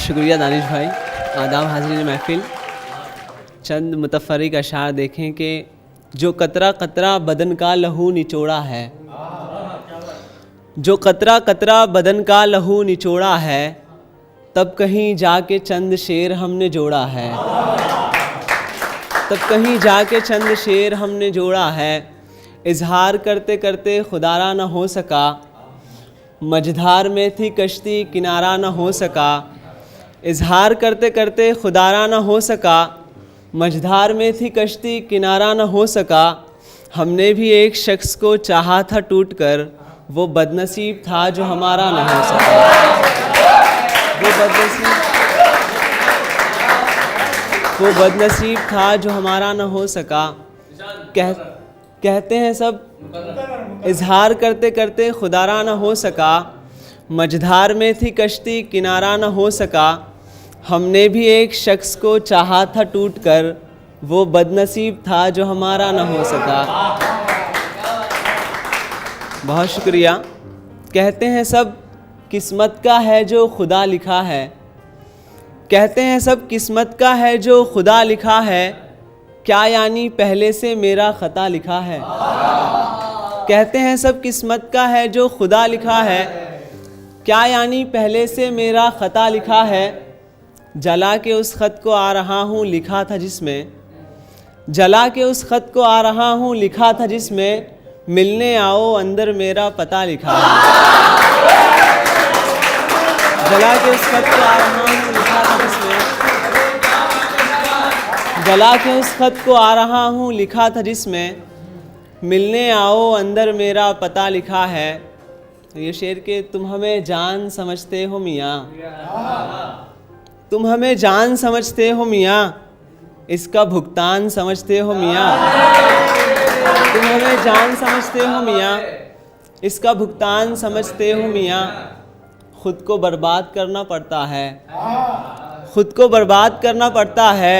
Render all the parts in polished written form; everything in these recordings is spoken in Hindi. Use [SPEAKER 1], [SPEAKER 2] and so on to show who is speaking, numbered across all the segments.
[SPEAKER 1] शुक्रिया दानिश भाई। आदाब हाज़रीन महफ़िल। चंद मुतफ़र्रिक़ अशार देखें कि जो कतरा कतरा बदन का लहू निचोड़ा है, जो कतरा कतरा बदन का लहू निचोड़ा है, तब कहीं जाके चंद शेर हमने जोड़ा है, तब कहीं जाके चंद शेर हमने जोड़ा है। इजहार करते करते खुदारा न हो सका, मझधार में थी कश्ती किनारा न हो सका। इजहार करते करते खुदारा न हो सका, मझधार में थी कश्ती किनारा न हो सका। हमने भी एक शख्स को चाहा था टूट कर, वो बदनसीब था जो हमारा न हो सका। वो बदनसीब था जो हमारा न हो सका। कहते हैं सब इजहार करते करते खुदारा न हो सका, मझधार में थी कश्ती किनारा न हो सका। हमने भी एक शख्स को चाहा था टूट कर, वो बदनसीब था जो हमारा न हो सका। बहुत शुक्रिया। कहते हैं सब किस्मत का है जो खुदा लिखा है, कहते हैं सब किस्मत का है जो खुदा लिखा है। क्या यानी पहले से मेरा ख़ता लिखा है। कहते हैं सब किस्मत का है जो खुदा लिखा है, क्या यानी पहले से मेरा ख़ता लिखा है। जला के उस ख़त को आ रहा हूँ लिखा था जिसमें, जला के उस ख़त को आ रहा हूँ लिखा था जिसमें, मिलने आओ अंदर मेरा पता लिखा है। जला के उस ख़त को आ रहा हूँ लिखा था जिसमें, जला के उस ख़त को आ रहा हूँ लिखा था जिसमें, मिलने आओ अंदर मेरा पता लिखा है। तो ये शेर के तुम हमें जान समझते हो मियाँ, तुम हमें जान समझते हो मियाँ, इसका भुगतान समझते हो मियाँ। तुम हमें जान समझते हो मियाँ, इसका भुगतान समझते हो मियाँ। खुद को बर्बाद करना पड़ता है, खुद को बर्बाद करना पड़ता है,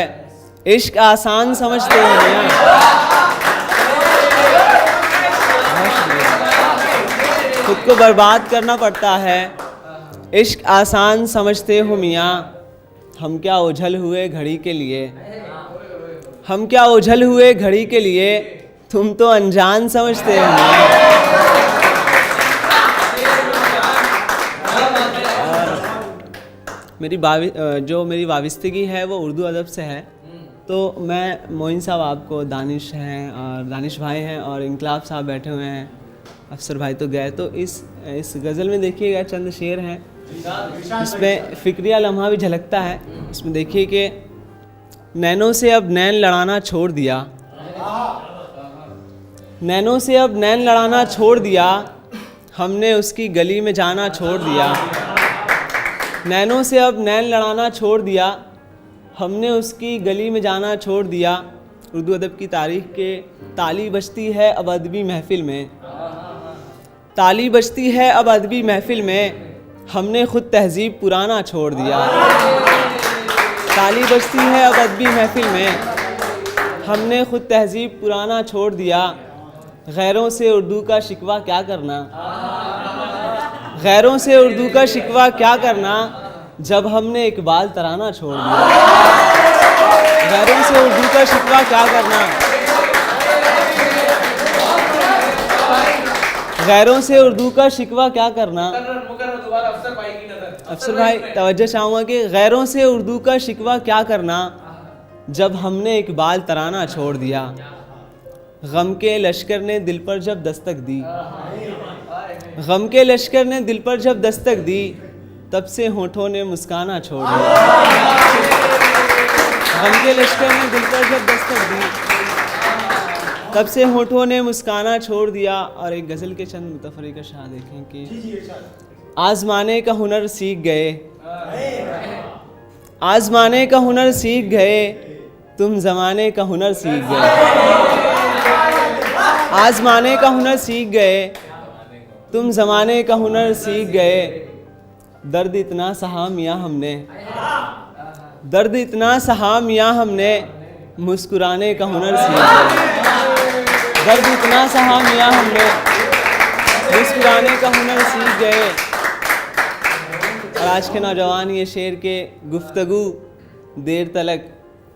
[SPEAKER 1] इश्क आसान समझते हो मियाँ। खुद को बर्बाद करना पड़ता है, इश्क आसान समझते हो मियाँ। हम क्या ओझल हुए घड़ी के लिए, हम क्या ओझल हुए घड़ी के लिए, तुम तो अनजान समझते हो मियाँ। मेरी वाबिस्तगी है वो उर्दू अदब से है। तो मैं मोइन साहब आपको दानिश हैं और दानिश भाई हैं और इनकलाब साहब बैठे हुए हैं, अफसर भाई तो गए। तो इस गज़ल में देखिएगा चंद शेर हैं, इसमें फ़िक्रिया लम्हा भी झलकता है। इसमें देखिए कि नैनों से अब नैन लड़ाना छोड़ दिया, नैनों से अब नैन लड़ाना छोड़ दिया, हमने उसकी गली में जाना छोड़ दिया। नैनों से अब नैन लड़ाना छोड़ दिया, हमने उसकी गली में जाना छोड़ दिया। उर्दू अदब की तारीख़ के ताली बजती है अब अदबी महफ़िल में, ताली बजती है अब अदबी महफ़िल में, हमने ख़ुद तहज़ीब पुराना छोड़ दिया। ताली बजती है अब अदबी महफ़िल में, हमने ख़ुद तहज़ीब पुराना छोड़ दिया। गैरों से उर्दू का शिकवा क्या करना, गैरों से उर्दू का शिकवा क्या करना, जब हमने इकबाल तराना छोड़ दिया। गैरों से उर्दू का शिकवा क्या करना, गैरों से उर्दू का शिकवा क्या करना। अफसर भाई तवज्जो चाहूँगा कि गैरों से उर्दू का शिकवा क्या करना, जब हमने इकबाल तराना छोड़ दिया। गम के लश्कर ने दिल पर जब दस्तक दी, गम के लश्कर ने दिल पर जब दस्तक दी, तब से होठों ने मुस्काना छोड़ दिया। गम के लश्कर ने दिल पर जब दस्तक दी, तब से होठों ने मुस्काना छोड़ दिया। और एक गज़ल के चंद मुतफ़र्रिक़ अशार देखें कि आज़माने का हुनर सीख गए, आज़माने का हुनर सीख गए, तुम ज़माने का हुनर सीख गए। आज़माने का हुनर सीख गए, तुम ज़माने का हुनर सीख गए। दर्द इतना सहा मियाँ हमने, दर्द इतना सहा मियाँ हमने, मुस्कुराने का हुनर सीख गए। दर्द इतना सहा मियाँ हमने, मुस्कुराने का हुनर सीख गए। और आज के नौजवान ये शेर के गुफ्तगू देर तलक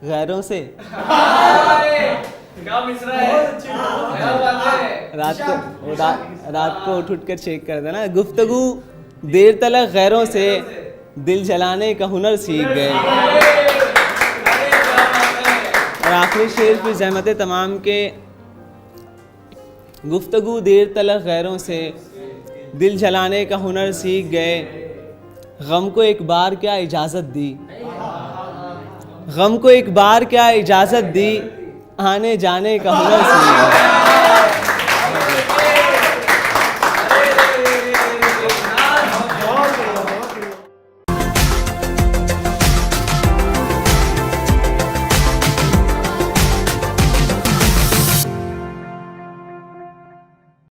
[SPEAKER 1] गैरों से, रात को उठ कर चेक कर देना, गुफ्तगू देर तलक गैरों से दिल जलाने का हुनर सीख गए। और आखिरी शेर फिर ज़हमत तमाम के, गुफ्तगू देर तलक गैरों से दिल जलाने का हुनर सीख गए, गम को एक बार क्या इजाज़त दी, गम को एक बार क्या इजाज़त दी, आने जाने का हुनर सीख गए।